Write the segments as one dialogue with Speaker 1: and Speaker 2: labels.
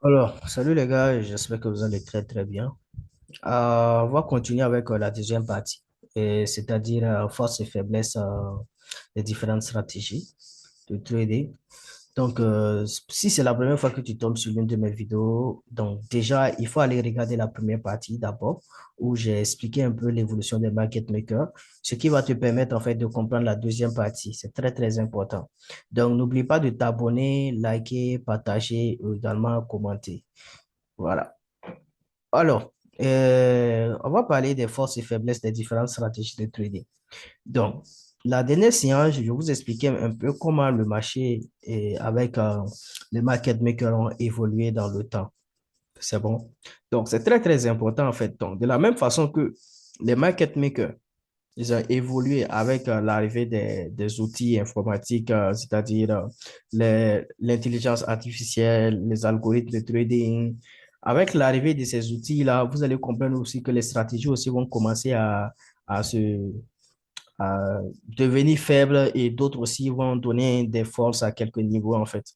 Speaker 1: Alors, salut les gars, j'espère que vous allez très très bien. On va continuer avec la deuxième partie, c'est-à-dire force et faiblesse des différentes stratégies de trading. Donc, si c'est la première fois que tu tombes sur l'une de mes vidéos, donc déjà, il faut aller regarder la première partie d'abord, où j'ai expliqué un peu l'évolution des market makers, ce qui va te permettre en fait de comprendre la deuxième partie. C'est très, très important. Donc, n'oublie pas de t'abonner, liker, partager ou également commenter. Voilà. Alors, on va parler des forces et faiblesses des différentes stratégies de trading. Donc, la dernière séance, je vous expliquais un peu comment le marché et avec les market makers ont évolué dans le temps. C'est bon. Donc, c'est très, très important en fait. Donc, de la même façon que les market makers, ils ont évolué avec l'arrivée des outils informatiques, c'est-à-dire l'intelligence artificielle, les algorithmes de trading. Avec l'arrivée de ces outils-là, vous allez comprendre aussi que les stratégies aussi vont commencer à se, à devenir faibles et d'autres aussi vont donner des forces à quelques niveaux, en fait.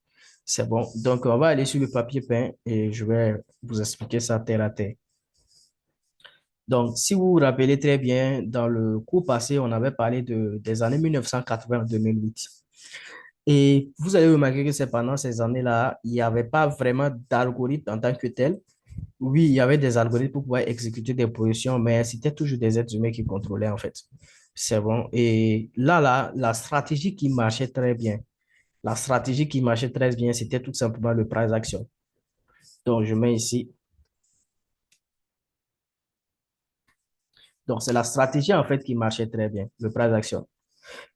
Speaker 1: C'est bon. Donc, on va aller sur le papier peint et je vais vous expliquer ça terre à terre. Donc, si vous vous rappelez très bien, dans le cours passé, on avait parlé des années 1980 à 2008. Et vous allez remarquer que c'est pendant ces années-là, il n'y avait pas vraiment d'algorithme en tant que tel. Oui, il y avait des algorithmes pour pouvoir exécuter des positions, mais c'était toujours des êtres humains qui contrôlaient, en fait. C'est bon. Et là, la stratégie qui marchait très bien, la stratégie qui marchait très bien, c'était tout simplement le price action. Donc, je mets ici. Donc, c'est la stratégie, en fait, qui marchait très bien, le price action.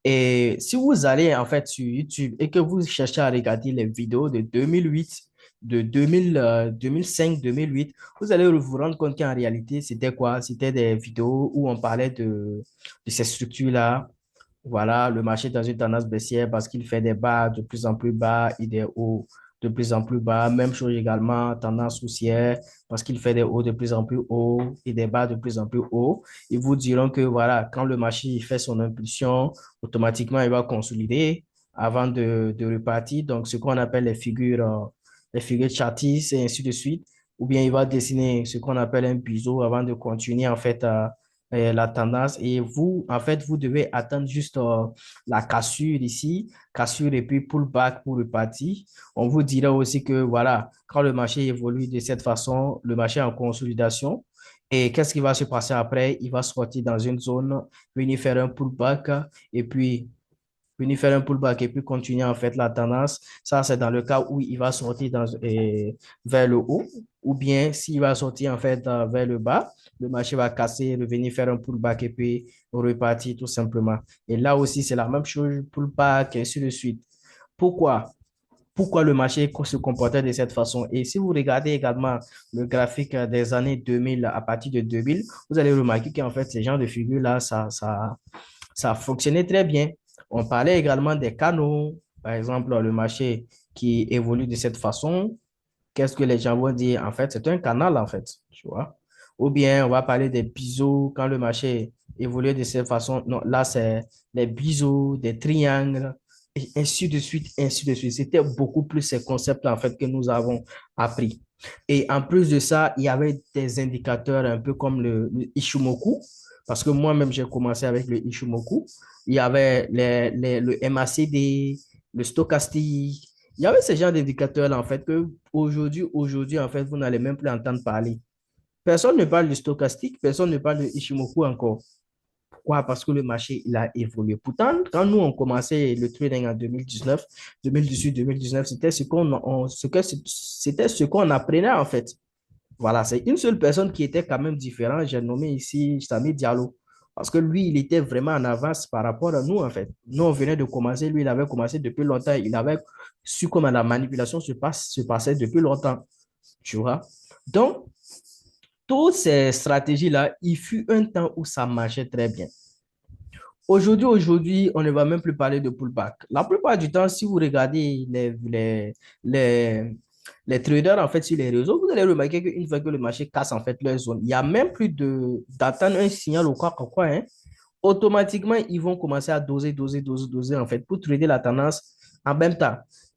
Speaker 1: Et si vous allez en fait sur YouTube et que vous cherchez à regarder les vidéos de 2008, de 2000, 2005, 2008, vous allez vous rendre compte qu'en réalité, c'était quoi? C'était des vidéos où on parlait de ces structures-là. Voilà, le marché est dans une tendance baissière parce qu'il fait des bas de plus en plus bas et des hauts de plus en plus bas. Même chose également, tendance haussière parce qu'il fait des hauts de plus en plus hauts et des bas de plus en plus hauts. Ils vous diront que voilà, quand le marché il fait son impulsion, automatiquement, il va consolider avant de repartir. Donc, ce qu'on appelle les figures chartistes et ainsi de suite. Ou bien il va dessiner ce qu'on appelle un biseau avant de continuer en fait la tendance. Et vous, en fait, vous devez attendre juste la cassure ici, cassure et puis pullback pour repartir. On vous dira aussi que voilà, quand le marché évolue de cette façon, le marché est en consolidation. Et qu'est-ce qui va se passer après? Il va sortir dans une zone, venir faire un pullback et puis continuer en fait la tendance. Ça, c'est dans le cas où il va sortir vers le haut ou bien s'il va sortir en fait vers le bas, le marché va casser, revenir faire un pullback et puis repartir tout simplement. Et là aussi, c'est la même chose, pullback et ainsi de suite. Pourquoi? Pourquoi le marché se comportait de cette façon. Et si vous regardez également le graphique des années 2000, à partir de 2000, vous allez remarquer qu'en fait, ces genres de figures-là, ça fonctionnait très bien. On parlait également des canaux, par exemple, le marché qui évolue de cette façon. Qu'est-ce que les gens vont dire? En fait, c'est un canal, en fait, tu vois. Ou bien, on va parler des biseaux quand le marché évolue de cette façon. Non, là, c'est des biseaux, des triangles, et ainsi de suite, ainsi de suite. C'était beaucoup plus ces concepts, en fait, que nous avons appris. Et en plus de ça, il y avait des indicateurs un peu comme le Ishimoku, parce que moi-même, j'ai commencé avec le Ishimoku. Il y avait le MACD, le stochastique. Il y avait ce genre d'indicateurs-là, en fait, que aujourd'hui, en fait, vous n'allez même plus entendre parler. Personne ne parle de stochastique, personne ne parle de Ishimoku encore. Pourquoi? Parce que le marché, il a évolué. Pourtant, quand nous, on commençait le trading en 2019, 2018, 2019, c'était c'était ce qu'on apprenait, en fait. Voilà, c'est une seule personne qui était quand même différente. J'ai nommé ici Sami Diallo. Parce que lui, il était vraiment en avance par rapport à nous, en fait. Nous, on venait de commencer. Lui, il avait commencé depuis longtemps. Il avait su comment la manipulation se passait depuis longtemps. Tu vois? Donc, toutes ces stratégies-là, il fut un temps où ça marchait très bien. Aujourd'hui, on ne va même plus parler de pullback. La plupart du temps, si vous regardez les, les traders en fait sur les réseaux, vous allez remarquer qu'une fois que le marché casse en fait leur zone, il n'y a même plus d'attendre un signal ou quoi, hein. Automatiquement, ils vont commencer à doser en fait pour trader la tendance en même temps.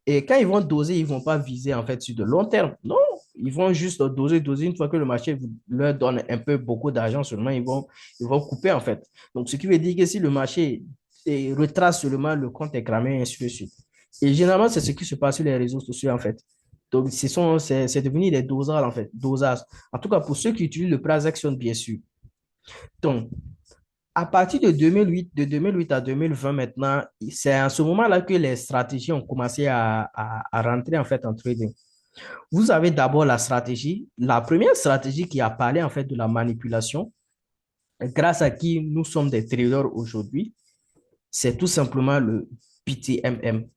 Speaker 1: Et quand ils vont doser, ils ne vont pas viser en fait sur de long terme. Non, ils vont juste doser, doser. Une fois que le marché leur donne un peu beaucoup d'argent seulement, ils vont couper en fait. Donc, ce qui veut dire que si le marché retrace seulement, le compte est cramé, et ainsi de suite. Et généralement, c'est ce qui se passe sur les réseaux sociaux en fait. Donc, c'est devenu des dosages en fait, dosages. En tout cas, pour ceux qui utilisent le price action, bien sûr. Donc, à partir de 2008 à 2020 maintenant, c'est à ce moment-là que les stratégies ont commencé à rentrer en fait en trading. Vous avez d'abord la stratégie, la première stratégie qui a parlé en fait de la manipulation, grâce à qui nous sommes des traders aujourd'hui, c'est tout simplement le BTMM.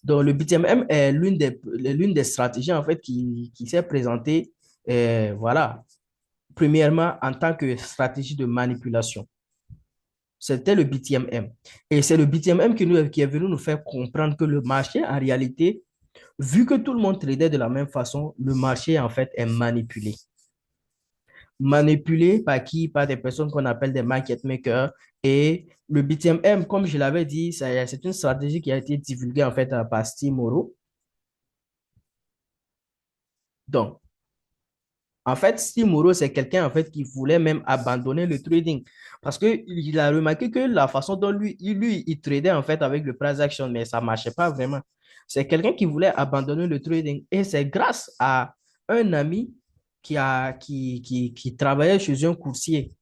Speaker 1: Donc, le BTMM est l'une des stratégies en fait qui s'est présentée, voilà, premièrement en tant que stratégie de manipulation. C'était le BTMM. Et c'est le BTMM qui est venu nous faire comprendre que le marché, en réalité, vu que tout le monde tradait de la même façon, le marché, en fait, est manipulé. Manipulé par qui? Par des personnes qu'on appelle des market makers. Et le BTMM, comme je l'avais dit, c'est une stratégie qui a été divulguée, en fait, par Steve Morrow. Donc, en fait, Steve Morrow, c'est quelqu'un en fait qui voulait même abandonner le trading parce qu'il a remarqué que la façon dont il tradait en fait avec le price action, mais ça ne marchait pas vraiment. C'est quelqu'un qui voulait abandonner le trading et c'est grâce à un ami qui travaillait chez un courtier.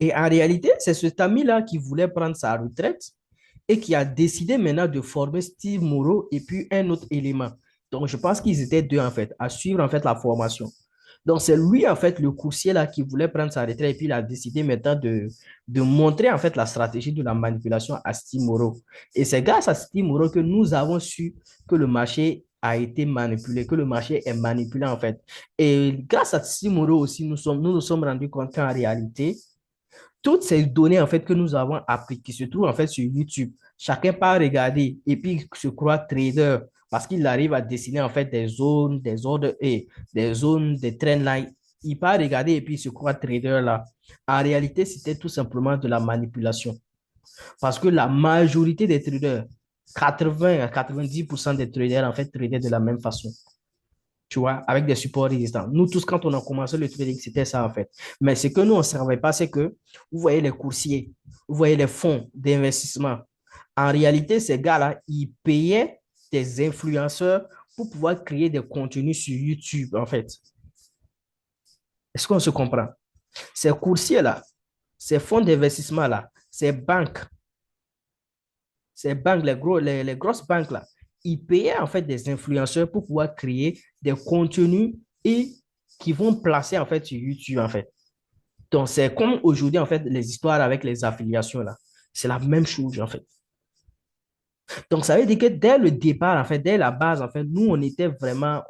Speaker 1: Et en réalité, c'est cet ami-là qui voulait prendre sa retraite et qui a décidé maintenant de former Steve Morrow et puis un autre élément. Donc, je pense qu'ils étaient deux, en fait, à suivre, en fait, la formation. Donc, c'est lui, en fait, le coursier, là, qui voulait prendre sa retraite et puis il a décidé maintenant de montrer, en fait, la stratégie de la manipulation à Steve Morrow. Et c'est grâce à Steve Morrow que nous avons su que le marché a été manipulé, que le marché est manipulé, en fait. Et grâce à Steve Morrow aussi, nous nous sommes rendus compte qu'en réalité, toutes ces données en fait que nous avons apprises, qui se trouvent en fait sur YouTube, chacun part regarder et puis se croit trader parce qu'il arrive à dessiner en fait des zones, des ordres et des zones, des trendlines. Il part regarder et puis il se croit trader là. En réalité, c'était tout simplement de la manipulation parce que la majorité des traders, 80 à 90% des traders en fait tradaient de la même façon, tu vois, avec des supports résistants. Nous tous, quand on a commencé le trading, c'était ça en fait. Mais ce que nous, on ne savait pas, c'est que vous voyez les coursiers, vous voyez les fonds d'investissement. En réalité, ces gars-là, ils payaient des influenceurs pour pouvoir créer des contenus sur YouTube, en fait. Est-ce qu'on se comprend? Ces coursiers-là, ces fonds d'investissement-là, ces banques, les grosses banques là, ils payaient en fait des influenceurs pour pouvoir créer des contenus et qui vont placer en fait sur YouTube en fait. Donc c'est comme aujourd'hui en fait les histoires avec les affiliations là. C'est la même chose en fait. Donc ça veut dire que dès le départ en fait, dès la base en fait, nous on était vraiment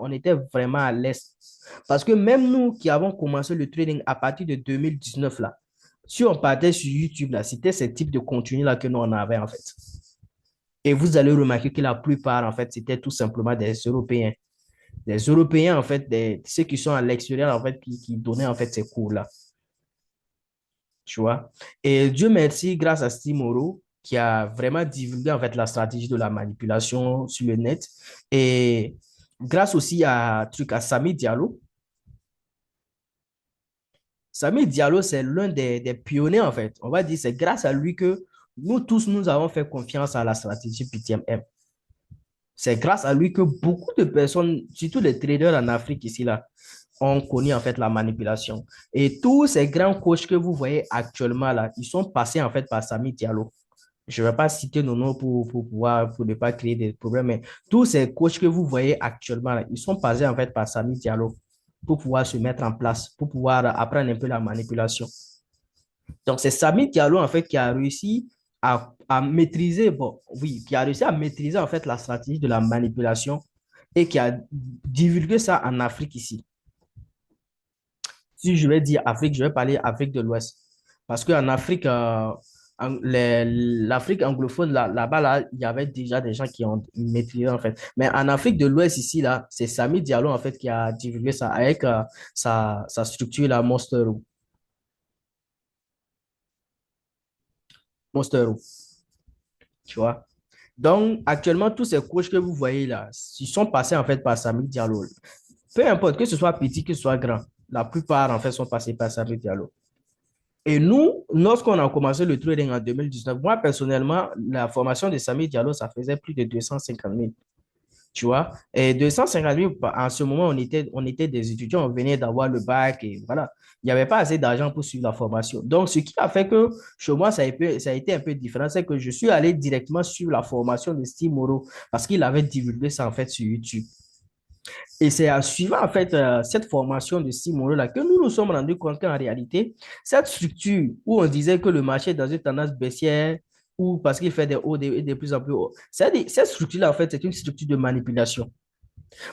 Speaker 1: à l'aise. Parce que même nous qui avons commencé le trading à partir de 2019 là, si on partait sur YouTube là, c'était ce type de contenu là que nous on avait en fait. Et vous allez remarquer que la plupart, en fait, c'était tout simplement des Européens. Des Européens, en fait, ceux qui sont à l'extérieur, en fait, qui donnaient, en fait, ces cours-là. Tu vois? Et Dieu merci, grâce à Steve Morrow, qui a vraiment divulgué, en fait, la stratégie de la manipulation sur le net. Et grâce aussi à Sami Diallo. Sami Diallo, c'est l'un des pionniers, en fait. On va dire, c'est grâce à lui que nous tous, nous avons fait confiance à la stratégie PTMM. C'est grâce à lui que beaucoup de personnes, surtout les traders en Afrique ici, là, ont connu en fait la manipulation. Et tous ces grands coachs que vous voyez actuellement là, ils sont passés en fait par Sami Diallo. Je ne vais pas citer nos noms pour ne pas créer des problèmes, mais tous ces coachs que vous voyez actuellement là, ils sont passés en fait par Sami Diallo pour pouvoir se mettre en place, pour pouvoir apprendre un peu la manipulation. Donc, c'est Sami Diallo, en fait, qui a réussi à maîtriser, bon, oui, qui a réussi à maîtriser, en fait, la stratégie de la manipulation et qui a divulgué ça en Afrique ici. Si je vais dire Afrique, je vais parler Afrique de l'Ouest. Parce qu'en Afrique, l'Afrique anglophone, là-bas, là, il y avait déjà des gens qui ont maîtrisé, en fait. Mais en Afrique de l'Ouest, ici, là, c'est Sami Diallo, en fait, qui a divulgué ça avec sa structure, la Monster. tu vois. Donc, actuellement, tous ces coachs que vous voyez là, ils sont passés en fait par Samy Diallo. Peu importe, que ce soit petit, que ce soit grand, la plupart en fait sont passés par Samy Diallo. Et nous, lorsqu'on a commencé le trading en 2019, moi personnellement, la formation de Samy Diallo, ça faisait plus de 250 000. Tu vois, et 250 000, en ce moment, on était des étudiants, on venait d'avoir le bac et voilà. Il n'y avait pas assez d'argent pour suivre la formation. Donc, ce qui a fait que chez moi, ça a été un peu différent, c'est que je suis allé directement suivre la formation de Steve Moreau parce qu'il avait divulgué ça en fait sur YouTube. Et c'est en suivant en fait cette formation de Steve Moreau là que nous nous sommes rendus compte qu'en réalité, cette structure où on disait que le marché est dans une tendance baissière ou parce qu'il fait des hauts et de plus en plus hauts, cette structure-là, en fait, c'est une structure de manipulation.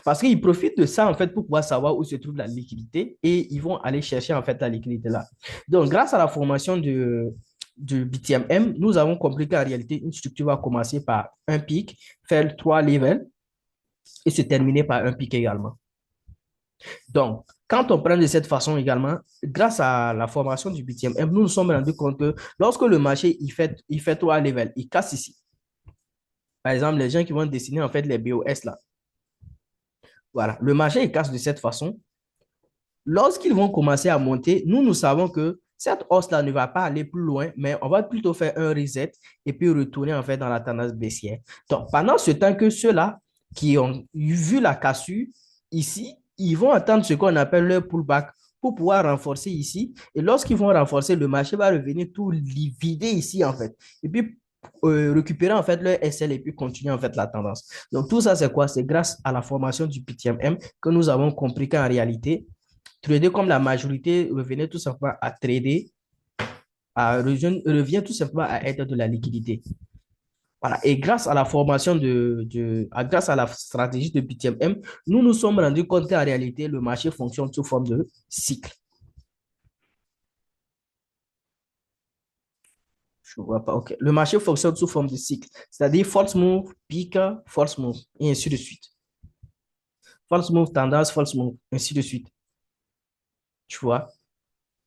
Speaker 1: Parce qu'ils profitent de ça, en fait, pour pouvoir savoir où se trouve la liquidité et ils vont aller chercher, en fait, la liquidité là. Donc, grâce à la formation du BTMM, nous avons compris qu'en réalité, une structure va commencer par un pic, faire trois levels et se terminer par un pic également. Donc, quand on prend de cette façon également, grâce à la formation du BTMM, nous nous sommes rendus compte que lorsque le marché il fait trois levels, il casse ici. Par exemple, les gens qui vont dessiner en fait les BOS là, voilà, le marché il casse de cette façon. Lorsqu'ils vont commencer à monter, nous savons que cette hausse-là ne va pas aller plus loin, mais on va plutôt faire un reset et puis retourner en fait dans la tendance baissière. Donc, pendant ce temps que ceux-là qui ont vu la cassure ici, ils vont attendre ce qu'on appelle leur pullback pour pouvoir renforcer ici. Et lorsqu'ils vont renforcer, le marché va revenir tout vider ici en fait. Et puis, récupérer en fait leur SL et puis continuer en fait la tendance. Donc, tout ça, c'est quoi? C'est grâce à la formation du PTMM que nous avons compris qu'en réalité, trader comme la majorité revenait tout simplement à trader, revient tout simplement à être de la liquidité. Voilà. Et grâce à la formation grâce à la stratégie de BTMM, nous nous sommes rendus compte qu'en réalité, le marché fonctionne sous forme de cycle. Je ne vois pas. OK. Le marché fonctionne sous forme de cycle, c'est-à-dire false move, pique, false move, et ainsi de suite. False move, tendance, false move, ainsi de suite. Tu vois?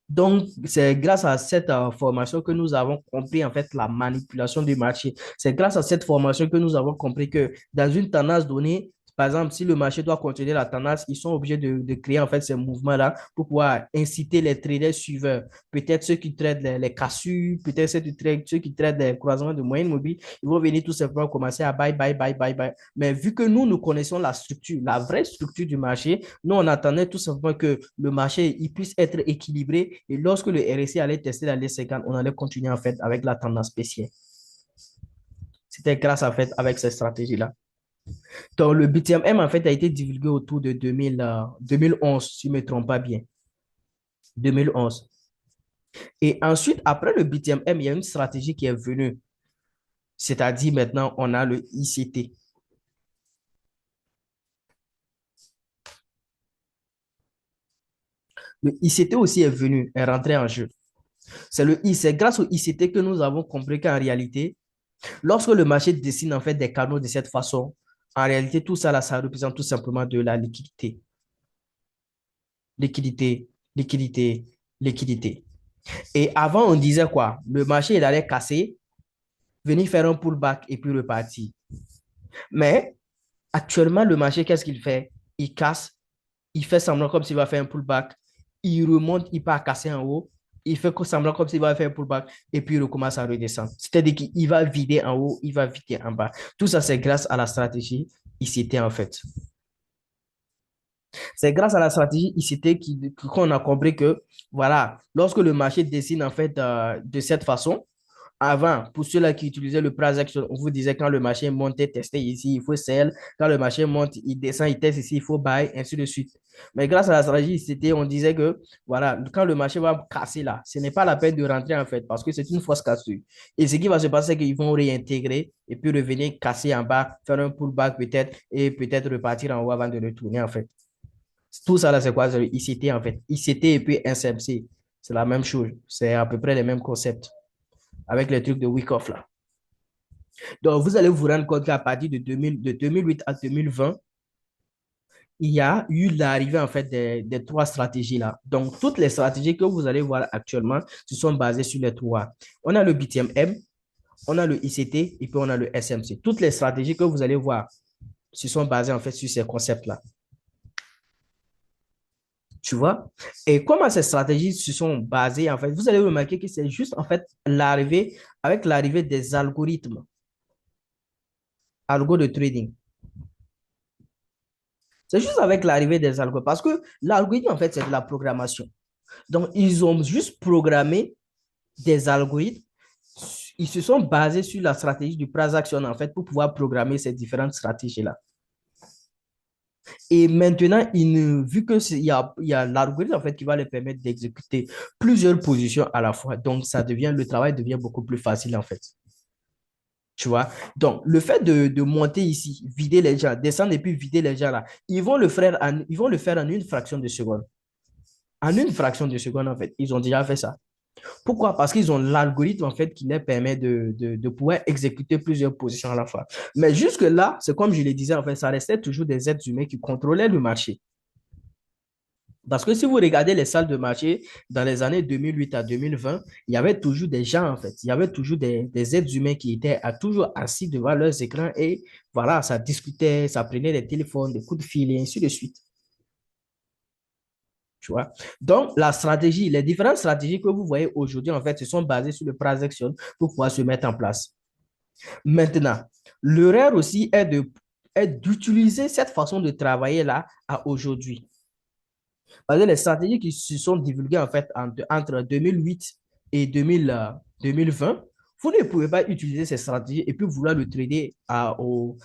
Speaker 1: Donc, c'est grâce à cette formation que nous avons compris en fait la manipulation du marché. C'est grâce à cette formation que nous avons compris que dans une tendance donnée, par exemple, si le marché doit continuer la tendance, ils sont obligés de créer en fait ces mouvements-là pour pouvoir inciter les traders suiveurs. Peut-être ceux qui traitent les cassures, peut-être ceux qui traitent les croisements de moyenne mobile, ils vont venir tout simplement commencer à buy, buy, buy, buy, buy. Mais vu que nous connaissons la structure, la vraie structure du marché, nous, on attendait tout simplement que le marché il puisse être équilibré et lorsque le RSI allait tester la L50, on allait continuer en fait avec la tendance baissière. C'était grâce en fait avec cette stratégie-là. Donc, le BTMM en fait a été divulgué autour de 2011, si je ne me trompe pas bien. 2011. Et ensuite, après le BTMM, il y a une stratégie qui est venue. C'est-à-dire maintenant, on a le ICT. Le ICT aussi est venu, est rentré en jeu. C'est grâce au ICT que nous avons compris qu'en réalité, lorsque le marché dessine en fait des canaux de cette façon, en réalité, tout ça là, ça représente tout simplement de la liquidité. Liquidité, liquidité, liquidité. Et avant, on disait quoi? Le marché, il allait casser, venir faire un pullback et puis repartir. Mais actuellement, le marché, qu'est-ce qu'il fait? Il casse, il fait semblant comme s'il va faire un pullback, il remonte, il part casser en haut, il fait semblant comme s'il va faire un pullback et puis il recommence à redescendre. C'est-à-dire qu'il va vider en haut, il va vider en bas. Tout ça, c'est grâce à la stratégie ICT en fait. C'est grâce à la stratégie ICT qu'on a compris que, voilà, lorsque le marché dessine en fait de cette façon, avant, pour ceux-là qui utilisaient le price action, on vous disait quand le marché monte, tester ici, il faut sell. Quand le marché monte, il descend, il teste ici, il faut buy, ainsi de suite. Mais grâce à la stratégie, on disait que, voilà, quand le marché va casser là, ce n'est pas la peine de rentrer en fait, parce que c'est une fausse cassure. Et ce qui va se passer, c'est qu'ils vont réintégrer et puis revenir casser en bas, faire un pullback peut-être, et peut-être repartir en haut avant de retourner en fait. Tout ça là, c'est quoi? C'est le ICT en fait. ICT et puis SMC, c'est la même chose. C'est à peu près les mêmes concepts avec les trucs de Wyckoff là. Donc, vous allez vous rendre compte qu'à partir de 2008 à 2020, il y a eu l'arrivée en fait des trois stratégies là. Donc, toutes les stratégies que vous allez voir actuellement se sont basées sur les trois. On a le BTMM, On a le ICT et puis on a le SMC. Toutes les stratégies que vous allez voir se sont basées en fait sur ces concepts-là. Tu vois? Et comment ces stratégies se sont basées, en fait, vous allez remarquer que c'est juste, en fait, avec l'arrivée des algorithmes, algos de trading. C'est juste avec l'arrivée des algorithmes. Parce que l'algorithme, en fait, c'est de la programmation. Donc, ils ont juste programmé des algorithmes. Ils se sont basés sur la stratégie du price action, en fait, pour pouvoir programmer ces différentes stratégies-là. Et maintenant, vu qu'il y a l'algorithme en fait, qui va les permettre d'exécuter plusieurs positions à la fois, donc le travail devient beaucoup plus facile en fait. Tu vois? Donc, le fait de monter ici, vider les gens, descendre et puis vider les gens là, ils vont le faire en une fraction de seconde. En une fraction de seconde, en fait, ils ont déjà fait ça. Pourquoi? Parce qu'ils ont l'algorithme en fait qui leur permet de pouvoir exécuter plusieurs positions à la fois. Mais jusque-là, c'est comme je le disais, en fait, ça restait toujours des êtres humains qui contrôlaient le marché. Parce que si vous regardez les salles de marché dans les années 2008 à 2020, il y avait toujours des gens, en fait. Il y avait toujours des êtres humains qui étaient toujours assis devant leurs écrans et voilà, ça discutait, ça prenait des téléphones, des coups de fil et ainsi de suite. Tu vois? Donc, les différentes stratégies que vous voyez aujourd'hui, en fait, se sont basées sur le price action pour pouvoir se mettre en place. Maintenant, l'erreur aussi est d'utiliser cette façon de travailler-là à aujourd'hui. Parce que les stratégies qui se sont divulguées en fait entre 2008 et 2020, vous ne pouvez pas utiliser ces stratégies et puis vouloir le trader en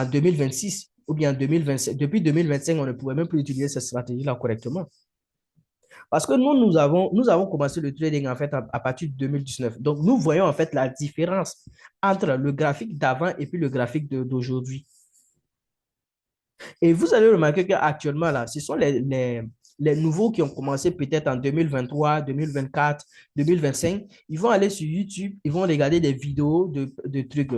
Speaker 1: 2026 ou bien en 2025. Depuis 2025, on ne pouvait même plus utiliser ces stratégies-là correctement. Parce que nous avons commencé le trading en fait à partir de 2019. Donc, nous voyons en fait la différence entre le graphique d'avant et puis le graphique d'aujourd'hui. Et vous allez remarquer qu'actuellement, là, ce sont les nouveaux qui ont commencé peut-être en 2023, 2024, 2025. Ils vont aller sur YouTube, ils vont regarder des vidéos de trucs,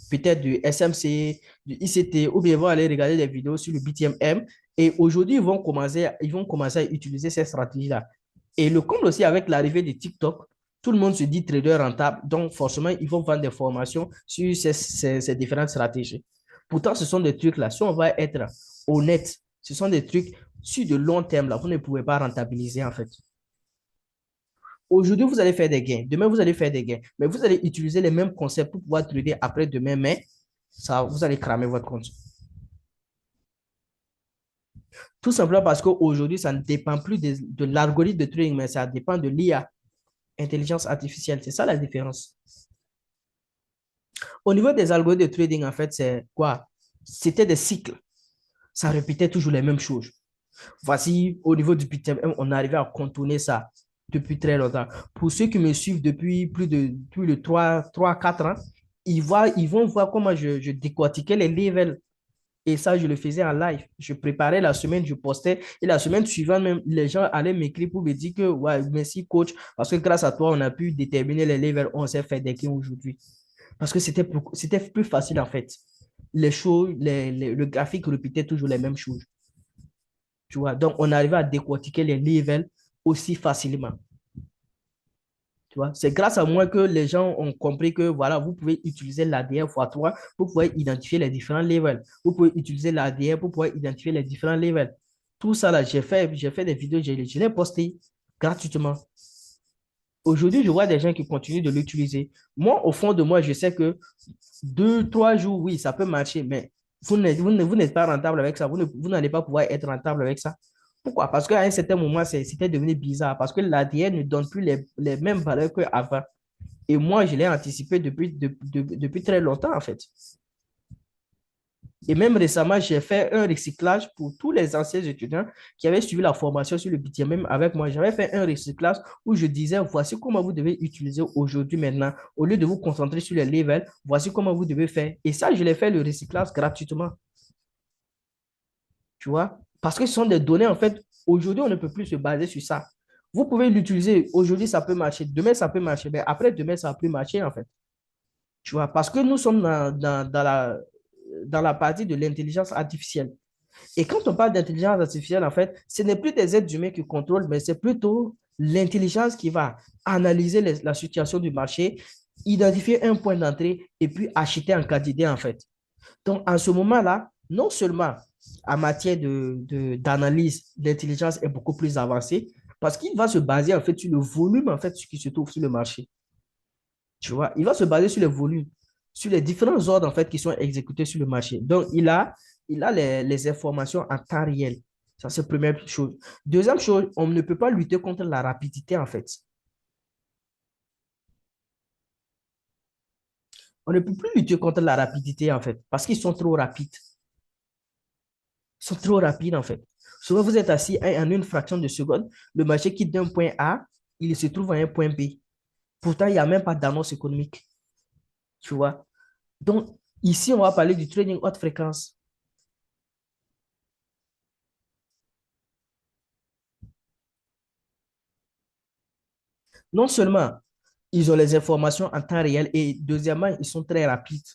Speaker 1: peut-être du SMC, du ICT, ou bien ils vont aller regarder des vidéos sur le BTMM. Et aujourd'hui, ils vont commencer à utiliser ces stratégies-là. Et le comble aussi avec l'arrivée de TikTok, tout le monde se dit trader rentable. Donc, forcément, ils vont vendre des formations sur ces différentes stratégies. Pourtant, ce sont des trucs là. Si on va être honnête, ce sont des trucs sur de long terme là. Vous ne pouvez pas rentabiliser en fait. Aujourd'hui, vous allez faire des gains. Demain, vous allez faire des gains. Mais vous allez utiliser les mêmes concepts pour pouvoir trader après demain, mais ça, vous allez cramer votre compte. Tout simplement parce qu'aujourd'hui, ça ne dépend plus de l'algorithme de trading, mais ça dépend de l'IA, intelligence artificielle. C'est ça la différence. Au niveau des algorithmes de trading, en fait, c'est quoi? C'était des cycles. Ça répétait toujours les mêmes choses. Voici, au niveau du BTM, on est arrivé à contourner ça depuis très longtemps. Pour ceux qui me suivent depuis plus de 3 4 ans, ils vont voir comment je décortiquais les levels. Et ça, je le faisais en live. Je préparais la semaine, je postais. Et la semaine suivante, même, les gens allaient m'écrire pour me dire que, ouais, merci coach, parce que grâce à toi, on a pu déterminer les levels. On s'est fait des gains aujourd'hui. Parce que c'était plus facile, en fait. Les choses, le graphique répétait toujours les mêmes choses. Tu vois, donc on arrivait à décortiquer les levels aussi facilement. Tu vois, c'est grâce à moi que les gens ont compris que voilà, vous pouvez utiliser l'ADR x3 pour pouvoir identifier les différents levels. Vous pouvez utiliser l'ADR pour pouvoir identifier les différents levels. Tout ça là, j'ai fait des vidéos, je l'ai posté gratuitement. Aujourd'hui, je vois des gens qui continuent de l'utiliser. Moi, au fond de moi, je sais que 2 3 jours, oui, ça peut marcher, mais vous n'êtes pas rentable avec ça. Vous n'allez pas pouvoir être rentable avec ça. Pourquoi? Parce qu'à un certain moment, c'était devenu bizarre. Parce que l'ADN ne donne plus les mêmes valeurs qu'avant. Et moi, je l'ai anticipé depuis très longtemps, en fait. Et même récemment, j'ai fait un recyclage pour tous les anciens étudiants qui avaient suivi la formation sur le BTM, même avec moi. J'avais fait un recyclage où je disais, voici comment vous devez utiliser aujourd'hui maintenant. Au lieu de vous concentrer sur les levels, voici comment vous devez faire. Et ça, je l'ai fait le recyclage gratuitement. Tu vois? Parce que ce sont des données, en fait, aujourd'hui, on ne peut plus se baser sur ça. Vous pouvez l'utiliser. Aujourd'hui, ça peut marcher. Demain, ça peut marcher. Mais après, demain, ça ne va plus marcher, en fait. Tu vois? Parce que nous sommes dans la partie de l'intelligence artificielle. Et quand on parle d'intelligence artificielle, en fait, ce n'est plus des êtres humains qui contrôlent, mais c'est plutôt l'intelligence qui va analyser la situation du marché identifier un point d'entrée et puis acheter en quantité, en fait. Donc, en ce moment-là, non seulement en matière d'analyse, l'intelligence est beaucoup plus avancée, parce qu'il va se baser, en fait, sur le volume, en fait, qui se trouve sur le marché. Tu vois, il va se baser sur les volumes, sur les différents ordres, en fait, qui sont exécutés sur le marché. Donc, il a les informations en temps réel. Ça, c'est la première chose. Deuxième chose, on ne peut pas lutter contre la rapidité, en fait. On ne peut plus lutter contre la rapidité, en fait, parce qu'ils sont trop rapides. Ils sont trop rapides, en fait. Souvent, vous êtes assis en une fraction de seconde, le marché quitte d'un point A, il se trouve à un point B. Pourtant, il n'y a même pas d'annonce économique. Tu vois? Donc, ici, on va parler du trading haute fréquence. Non seulement ils ont les informations en temps réel et deuxièmement, ils sont très rapides.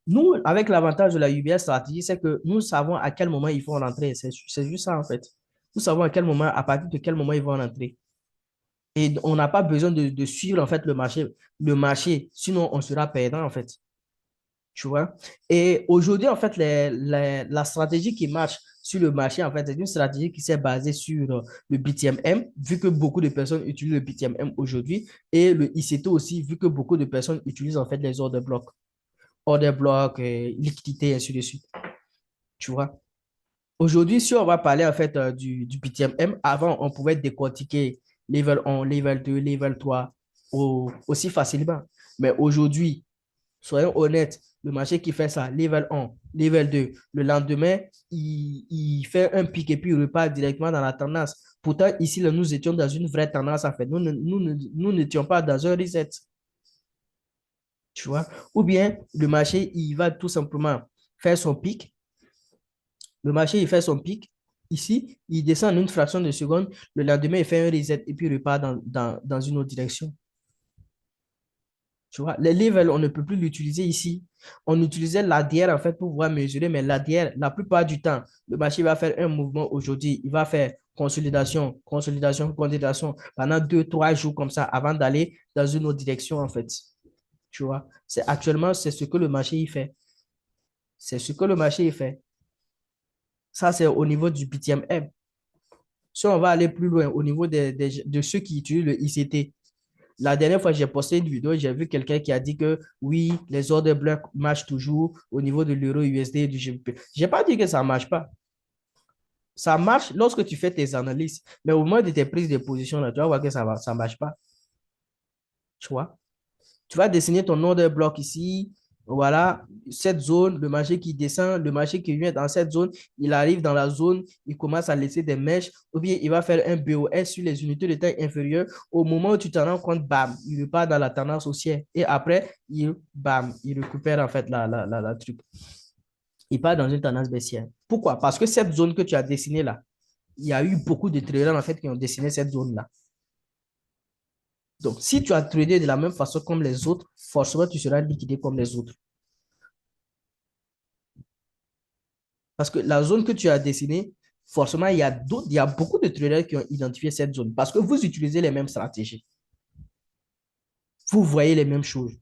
Speaker 1: Nous, avec l'avantage de la UBS stratégie, c'est que nous savons à quel moment ils vont rentrer. C'est juste ça, en fait. Nous savons à quel moment, à partir de quel moment ils vont rentrer. Et on n'a pas besoin de suivre, en fait, le marché. Sinon, on sera perdant, en fait. Tu vois? Et aujourd'hui, en fait, la stratégie qui marche sur le marché, en fait, c'est une stratégie qui s'est basée sur le BTMM, vu que beaucoup de personnes utilisent le BTMM aujourd'hui, et le ICT aussi, vu que beaucoup de personnes utilisent, en fait, les ordre blocs, liquidité, et ainsi de suite. Tu vois? Aujourd'hui, si on va parler, en fait, du BTMM, avant, on pouvait décortiquer level 1, level 2, level 3 aussi facilement. Mais aujourd'hui, soyons honnêtes, le marché qui fait ça, level 1, level 2, le lendemain, il fait un pic et puis il repart directement dans la tendance. Pourtant, ici, là, nous étions dans une vraie tendance, en fait. Nous n'étions pas dans un reset, tu vois. Ou bien, le marché, il va tout simplement faire son pic. Le marché, il fait son pic. Ici, il descend en une fraction de seconde. Le lendemain, il fait un reset et puis il repart dans une autre direction. Tu vois, les levels, on ne peut plus l'utiliser ici. On utilisait l'ADR en fait pour pouvoir mesurer, mais l'ADR, la plupart du temps, le marché va faire un mouvement aujourd'hui. Il va faire consolidation, consolidation, consolidation pendant 2, 3 jours comme ça avant d'aller dans une autre direction en fait. Tu vois, actuellement, c'est ce que le marché y fait. C'est ce que le marché y fait. Ça, c'est au niveau du BTMM. Si on va aller plus loin, au niveau de ceux qui utilisent le ICT, la dernière fois, j'ai posté une vidéo, j'ai vu quelqu'un qui a dit que oui, les ordres blocs marchent toujours au niveau de l'euro USD et du GBP. Je n'ai pas dit que ça ne marche pas. Ça marche lorsque tu fais tes analyses, mais au moment de tes prises de position, là, tu vas voir que ça marche pas. Tu vois? Tu vas dessiner ton ordre bloc ici. Voilà, cette zone, le marché qui descend, le marché qui vient dans cette zone, il arrive dans la zone, il commence à laisser des mèches, ou bien il va faire un BOS sur les unités de taille inférieure. Au moment où tu t'en rends compte, bam, il repart dans la tendance haussière. Et après, bam, il récupère en fait la truc. Il part dans une tendance baissière. Pourquoi? Parce que cette zone que tu as dessinée là, il y a eu beaucoup de traders en fait qui ont dessiné cette zone-là. Donc, si tu as tradé de la même façon comme les autres, forcément, tu seras liquidé comme les autres. Parce que la zone que tu as dessinée, forcément, il y a beaucoup de traders qui ont identifié cette zone. Parce que vous utilisez les mêmes stratégies. Vous voyez les mêmes choses.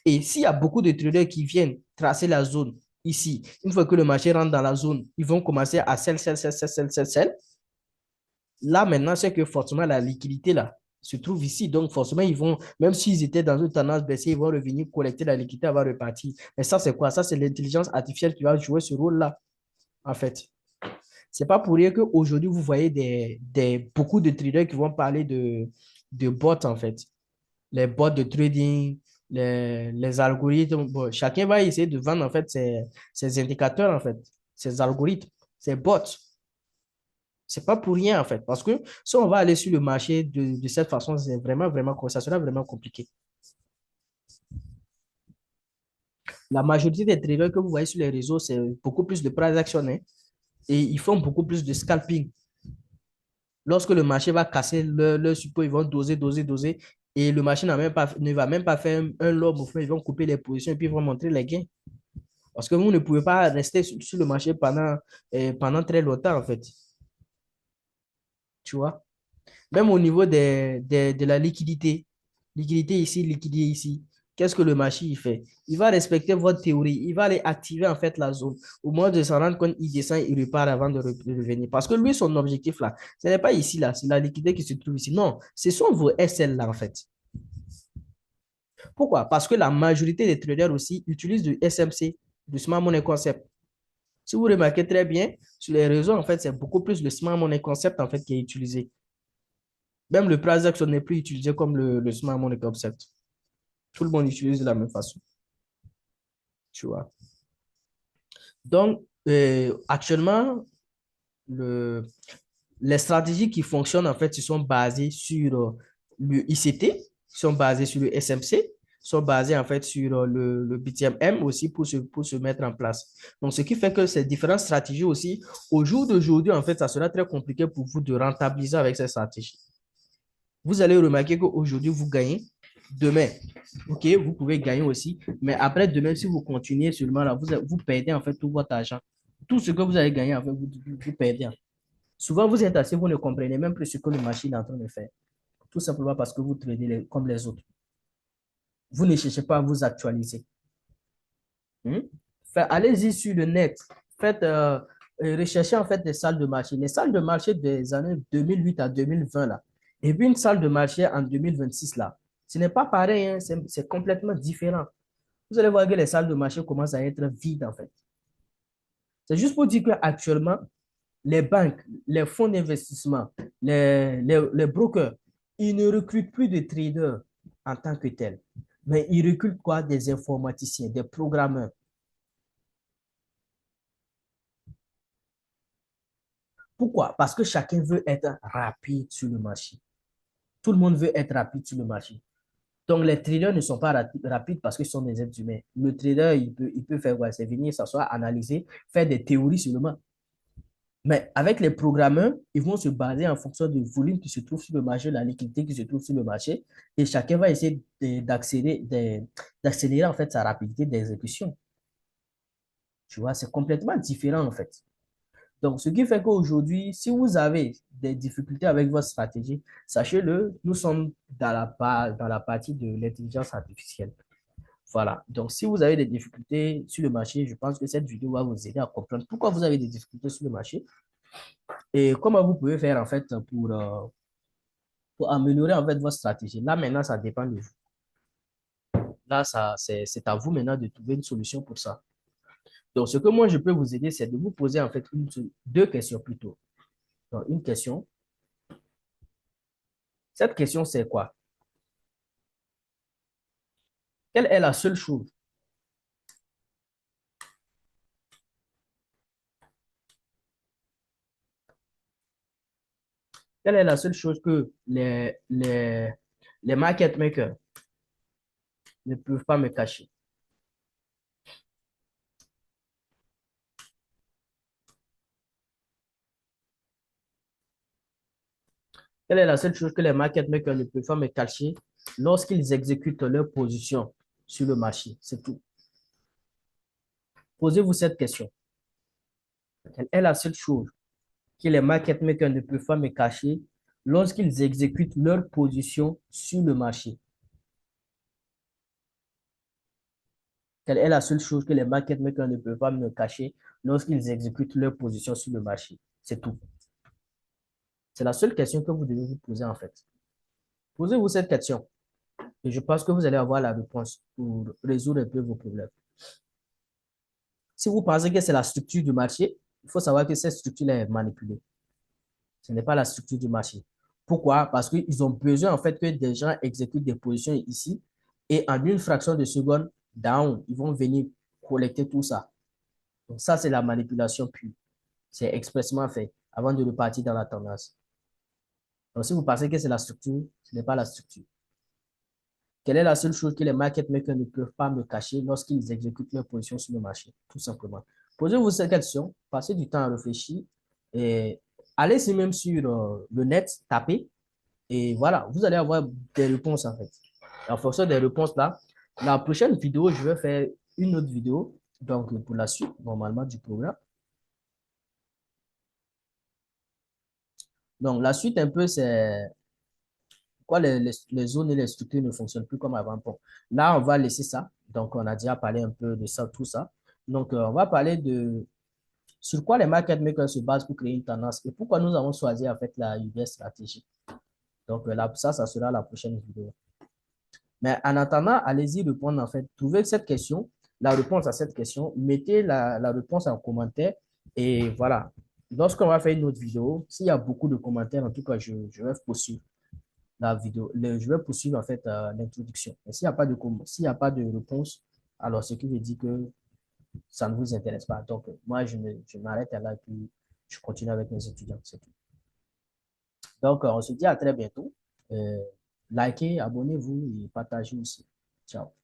Speaker 1: Et s'il y a beaucoup de traders qui viennent tracer la zone ici, une fois que le marché rentre dans la zone, ils vont commencer à sell. Là, maintenant, c'est que forcément, la liquidité là se trouve ici. Donc, forcément, ils vont, même s'ils étaient dans une tendance baissière, ils vont revenir collecter la liquidité avant de repartir. Mais ça, c'est quoi? Ça, c'est l'intelligence artificielle qui va jouer ce rôle-là, en fait. C'est pas pour rien qu'aujourd'hui, vous voyez beaucoup de traders qui vont parler de bots, en fait. Les bots de trading, les algorithmes. Bon, chacun va essayer de vendre, en fait, ses indicateurs, en fait, ses algorithmes, ses bots. C'est pas pour rien, en fait. Parce que si on va aller sur le marché de cette façon, c'est vraiment, vraiment, ça sera vraiment compliqué. La majorité des traders que vous voyez sur les réseaux, c'est beaucoup plus de price action, hein, et ils font beaucoup plus de scalping. Lorsque le marché va casser le support, ils vont doser, doser, doser. Et le marché ne va même pas faire un long mouvement. Ils vont couper les positions et puis ils vont montrer les gains. Parce que vous ne pouvez pas rester sur le marché pendant très longtemps, en fait. Tu vois? Même au niveau de la liquidité. Liquidité ici, liquidité ici. Qu'est-ce que le marché il fait? Il va respecter votre théorie. Il va aller activer en fait la zone. Au moins de s'en rendre compte, il descend, il repart avant de revenir. Parce que lui, son objectif là, ce n'est pas ici là, c'est la liquidité qui se trouve ici. Non, ce sont vos SL là en fait. Pourquoi? Parce que la majorité des traders aussi utilisent du SMC, du Smart Money Concept. Si vous remarquez très bien, sur les réseaux, en fait, c'est beaucoup plus le Smart Money Concept en fait qui est utilisé. Même le price action n'est plus utilisé comme le Smart Money Concept. Tout le monde utilise de la même façon, tu vois. Donc, actuellement, le, les stratégies qui fonctionnent, en fait, ils sont basées sur le ICT, sont basées sur le SMC, sont basées, en fait, sur le BTMM aussi pour se mettre en place. Donc, ce qui fait que ces différentes stratégies aussi, au jour d'aujourd'hui, en fait, ça sera très compliqué pour vous de rentabiliser avec ces stratégies. Vous allez remarquer qu'aujourd'hui, vous gagnez. Demain, OK, vous pouvez gagner aussi. Mais après, demain, si vous continuez seulement là, vous perdez en fait tout votre argent. Tout ce que vous avez gagné, en fait, vous perdez. Souvent, vous êtes assis, vous ne comprenez même plus ce que le machine est en train de faire. Tout simplement parce que vous tradez comme les autres. Vous ne cherchez pas à vous actualiser. Hmm? Allez-y sur le net. Faites, recherchez en fait des salles de marché. Les salles de marché des années 2008 à 2020 là. Et puis une salle de marché en 2026 là. Ce n'est pas pareil, hein, c'est complètement différent. Vous allez voir que les salles de marché commencent à être vides en fait. C'est juste pour dire qu'actuellement, les banques, les fonds d'investissement, les brokers, ils ne recrutent plus de traders en tant que tels. Mais ils recrutent quoi? Des informaticiens, des programmeurs. Pourquoi? Parce que chacun veut être rapide sur le marché. Tout le monde veut être rapide sur le marché. Donc, les traders ne sont pas rapides parce qu'ils sont des êtres humains. Le trader, il peut faire quoi? C'est venir s'asseoir, analyser, faire des théories seulement. Mais avec les programmeurs, ils vont se baser en fonction du volume qui se trouve sur le marché, la liquidité qui se trouve sur le marché, et chacun va essayer d'accélérer en fait sa rapidité d'exécution. Tu vois, c'est complètement différent en fait. Donc, ce qui fait qu'aujourd'hui, si vous avez des difficultés avec votre stratégie, sachez-le, nous sommes dans la partie de l'intelligence artificielle. Voilà. Donc, si vous avez des difficultés sur le marché, je pense que cette vidéo va vous aider à comprendre pourquoi vous avez des difficultés sur le marché et comment vous pouvez faire en fait pour améliorer en fait votre stratégie. Là, maintenant, ça dépend de vous. Là, c'est à vous maintenant de trouver une solution pour ça. Donc, ce que moi, je peux vous aider, c'est de vous poser en fait deux questions plutôt. Donc, une question. Cette question, c'est quoi? Quelle est la seule chose? Quelle est la seule chose que les market makers ne peuvent pas me cacher? Quelle est la seule chose que les market makers ne peuvent pas me cacher lorsqu'ils exécutent leur position sur le marché? C'est tout. Posez-vous cette question. Quelle est la seule chose que les market makers ne peuvent pas me cacher lorsqu'ils exécutent leur position sur le marché? Quelle est la seule chose que les market makers ne peuvent pas me cacher lorsqu'ils exécutent leur position sur le marché? C'est tout. C'est la seule question que vous devez vous poser en fait. Posez-vous cette question et je pense que vous allez avoir la réponse pour résoudre un peu vos problèmes. Si vous pensez que c'est la structure du marché, il faut savoir que cette structure est manipulée. Ce n'est pas la structure du marché. Pourquoi? Parce qu'ils ont besoin en fait que des gens exécutent des positions ici et en une fraction de seconde, down, ils vont venir collecter tout ça. Donc ça, c'est la manipulation pure. C'est expressement fait avant de repartir dans la tendance. Donc si vous pensez que c'est la structure, ce n'est pas la structure. Quelle est la seule chose que les market makers ne peuvent pas me cacher lorsqu'ils exécutent leur position sur le marché? Tout simplement. Posez-vous cette question, passez du temps à réfléchir et allez y même sur le net, tapez et voilà, vous allez avoir des réponses en fait. En fonction des réponses là, la prochaine vidéo, je vais faire une autre vidéo donc pour la suite normalement du programme. Donc la suite un peu, c'est pourquoi les zones et les structures ne fonctionnent plus comme avant. Bon, là, on va laisser ça. Donc, on a déjà parlé un peu de ça, tout ça. Donc, on va parler de sur quoi les market makers se basent pour créer une tendance et pourquoi nous avons choisi en fait la UBS stratégie. Donc, là, ça sera la prochaine vidéo. Mais en attendant, allez-y répondre en fait. Trouvez cette question, la réponse à cette question, mettez la réponse en commentaire et voilà. Lorsqu'on va faire une autre vidéo, s'il y a beaucoup de commentaires, en tout cas, je vais poursuivre la vidéo. Je vais poursuivre en fait l'introduction. Mais s'il n'y a pas de réponse, alors ce qui veut dire que ça ne vous intéresse pas. Donc, moi, je m'arrête là et puis je continue avec mes étudiants. C'est tout. Donc, on se dit à très bientôt. Euh, Likez, abonnez-vous et partagez aussi. Ciao.